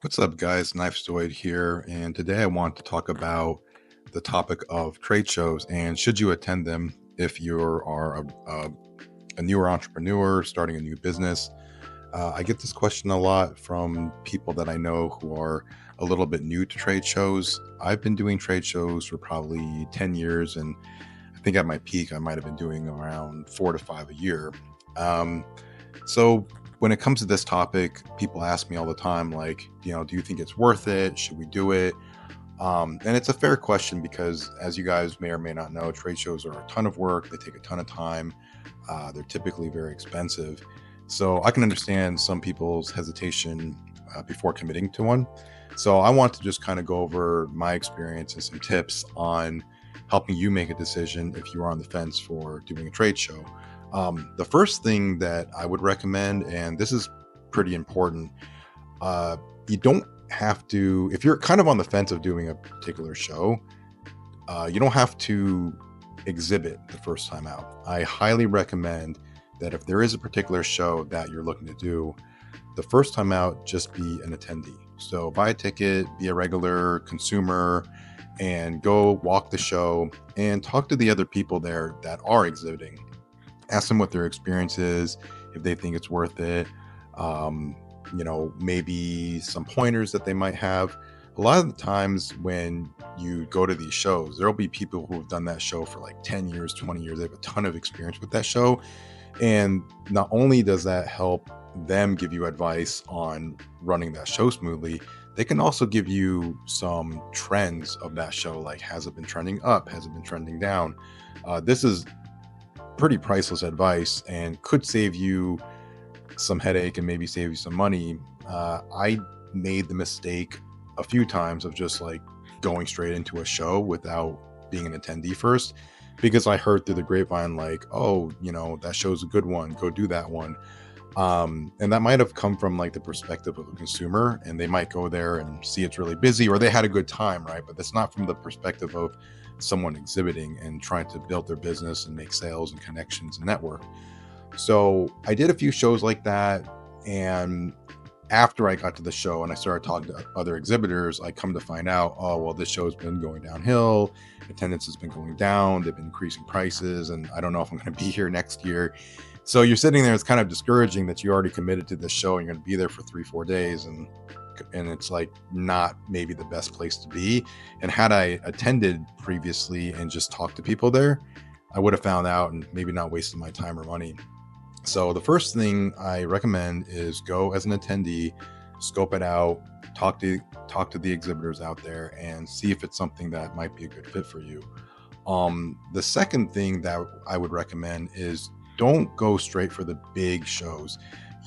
What's up, guys? Knife Stoid here, and today I want to talk about the topic of trade shows and should you attend them if you are a newer entrepreneur starting a new business. I get this question a lot from people that I know who are a little bit new to trade shows. I've been doing trade shows for probably 10 years, and I think at my peak, I might have been doing around 4 to 5 a year. Um, so when it comes to this topic, people ask me all the time, like, do you think it's worth it? Should we do it? And it's a fair question because, as you guys may or may not know, trade shows are a ton of work. They take a ton of time. They're typically very expensive. So I can understand some people's hesitation before committing to one. So I want to just kind of go over my experience and some tips on helping you make a decision if you are on the fence for doing a trade show. The first thing that I would recommend, and this is pretty important, you don't have to, if you're kind of on the fence of doing a particular show, you don't have to exhibit the first time out. I highly recommend that if there is a particular show that you're looking to do, the first time out, just be an attendee. So buy a ticket, be a regular consumer, and go walk the show and talk to the other people there that are exhibiting. Ask them what their experience is, if they think it's worth it. Maybe some pointers that they might have. A lot of the times when you go to these shows, there'll be people who have done that show for like 10 years, 20 years. They have a ton of experience with that show. And not only does that help them give you advice on running that show smoothly, they can also give you some trends of that show. Like, has it been trending up? Has it been trending down? This is pretty priceless advice and could save you some headache and maybe save you some money. I made the mistake a few times of just like going straight into a show without being an attendee first, because I heard through the grapevine, like, oh, that show's a good one, go do that one. And that might have come from like the perspective of a consumer, and they might go there and see it's really busy or they had a good time, right? But that's not from the perspective of someone exhibiting and trying to build their business and make sales and connections and network. So I did a few shows like that. And after I got to the show and I started talking to other exhibitors, I come to find out, oh, well, this show's been going downhill. Attendance has been going down. They've been increasing prices. And I don't know if I'm going to be here next year. So you're sitting there, it's kind of discouraging that you already committed to this show and you're going to be there for 3-4 days. And it's like not maybe the best place to be. And had I attended previously and just talked to people there, I would have found out and maybe not wasted my time or money. So the first thing I recommend is go as an attendee, scope it out, talk to the exhibitors out there and see if it's something that might be a good fit for you. The second thing that I would recommend is don't go straight for the big shows.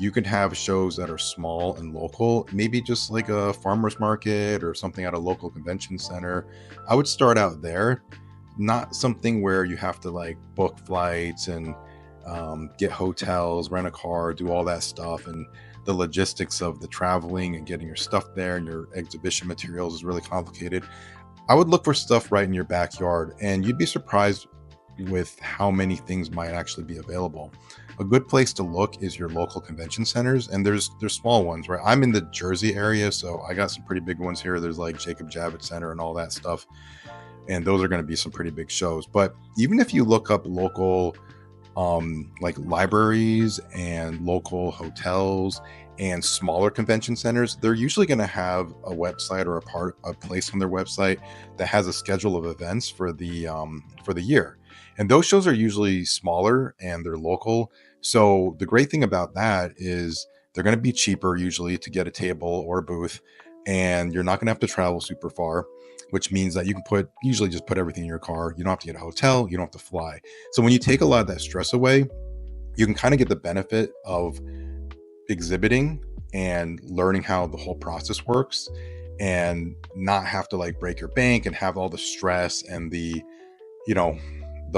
You can have shows that are small and local, maybe just like a farmer's market or something at a local convention center. I would start out there, not something where you have to like book flights and get hotels, rent a car, do all that stuff. And the logistics of the traveling and getting your stuff there and your exhibition materials is really complicated. I would look for stuff right in your backyard, and you'd be surprised with how many things might actually be available. A good place to look is your local convention centers, and there's small ones, right? I'm in the Jersey area, so I got some pretty big ones here. There's like Jacob Javits Center and all that stuff, and those are going to be some pretty big shows. But even if you look up local like libraries and local hotels and smaller convention centers, they're usually going to have a website or a place on their website that has a schedule of events for the year. And those shows are usually smaller and they're local. So the great thing about that is they're going to be cheaper usually to get a table or a booth, and you're not going to have to travel super far, which means that you can usually just put everything in your car. You don't have to get a hotel. You don't have to fly. So when you take a lot of that stress away, you can kind of get the benefit of exhibiting and learning how the whole process works and not have to like break your bank and have all the stress and the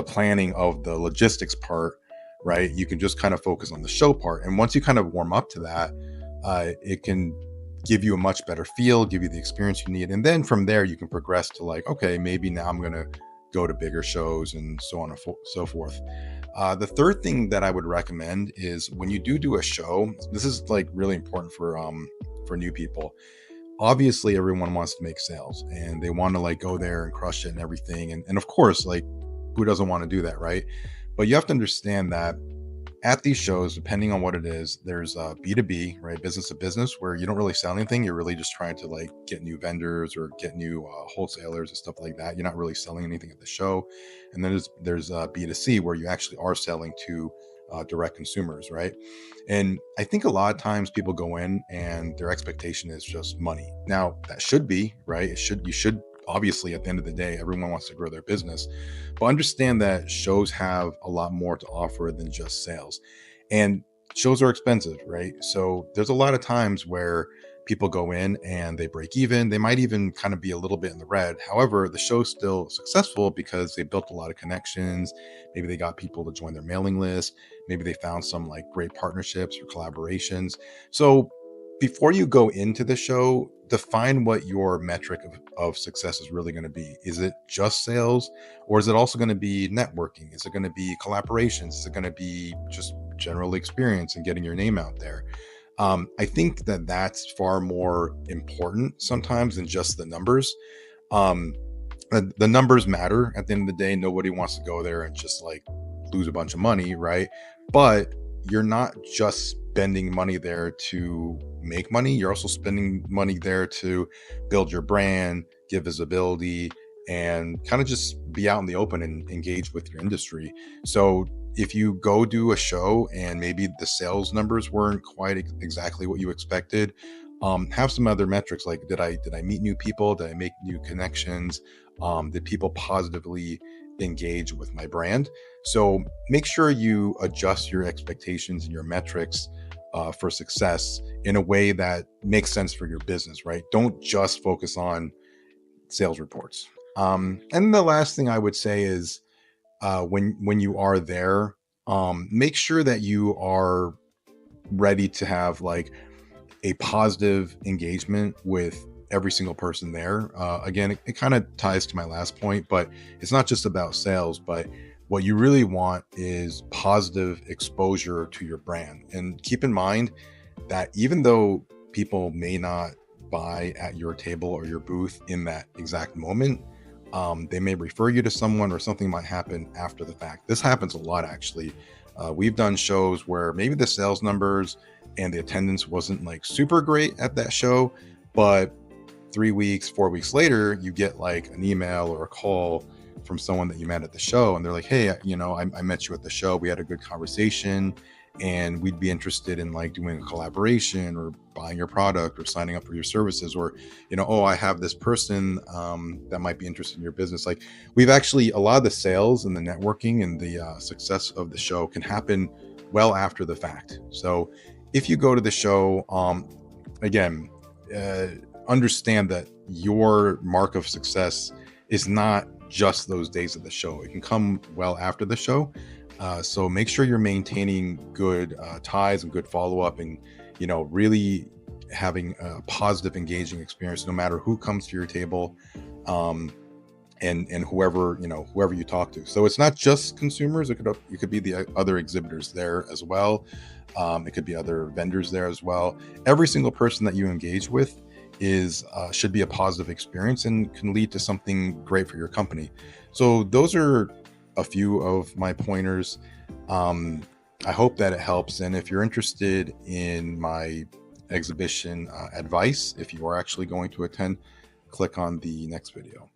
planning of the logistics part, right? You can just kind of focus on the show part. And once you kind of warm up to that, it can give you a much better feel, give you the experience you need. And then from there, you can progress to like, okay, maybe now I'm going to go to bigger shows and so on and so forth. The third thing that I would recommend is when you do a show, this is like really important for new people. obviously everyone wants to make sales and they want to like go there and crush it and everything. And of course, like who doesn't want to do that, right? But you have to understand that at these shows, depending on what it is, there's B2B, right? Business to business, where you don't really sell anything. You're really just trying to like get new vendors or get new wholesalers and stuff like that. You're not really selling anything at the show. And then there's B2C, where you actually are selling to direct consumers, right? And I think a lot of times people go in and their expectation is just money. Now that should be right. You should obviously at the end of the day, everyone wants to grow their business, but understand that shows have a lot more to offer than just sales. And shows are expensive, right? So there's a lot of times where people go in and they break even. They might even kind of be a little bit in the red. However, the show's still successful because they built a lot of connections. Maybe they got people to join their mailing list. Maybe they found some like great partnerships or collaborations. So before you go into the show, define what your metric of success is really going to be. Is it just sales, or is it also going to be networking? Is it going to be collaborations? Is it going to be just general experience and getting your name out there? I think that that's far more important sometimes than just the numbers. Um, the numbers matter at the end of the day. Nobody wants to go there and just like lose a bunch of money, right? But you're not just spending money there to make money. You're also spending money there to build your brand, give visibility, and kind of just be out in the open and engage with your industry. So if you go do a show and maybe the sales numbers weren't quite exactly what you expected, have some other metrics like did I meet new people? Did I make new connections? Did people positively engage with my brand? So make sure you adjust your expectations and your metrics for success in a way that makes sense for your business, right? Don't just focus on sales reports. And the last thing I would say is when you are there, make sure that you are ready to have like a positive engagement with every single person there. Again, it kind of ties to my last point, but it's not just about sales, but what you really want is positive exposure to your brand. And keep in mind that even though people may not buy at your table or your booth in that exact moment, they may refer you to someone or something might happen after the fact. This happens a lot, actually. We've done shows where maybe the sales numbers and the attendance wasn't like super great at that show, but 3 weeks, 4 weeks later, you get like an email or a call from someone that you met at the show. And they're like, hey, I met you at the show. We had a good conversation and we'd be interested in like doing a collaboration or buying your product or signing up for your services, or oh, I have this person that might be interested in your business. Like we've actually, a lot of the sales and the networking and the success of the show can happen well after the fact. So if you go to the show, again, understand that your mark of success is not just those days of the show. It can come well after the show. So make sure you're maintaining good ties and good follow-up, and really having a positive, engaging experience no matter who comes to your table, and whoever you talk to. So it's not just consumers. It could be the other exhibitors there as well. It could be other vendors there as well. Every single person that you engage with should be a positive experience and can lead to something great for your company. So those are a few of my pointers. I hope that it helps. And if you're interested in my exhibition advice, if you are actually going to attend, click on the next video.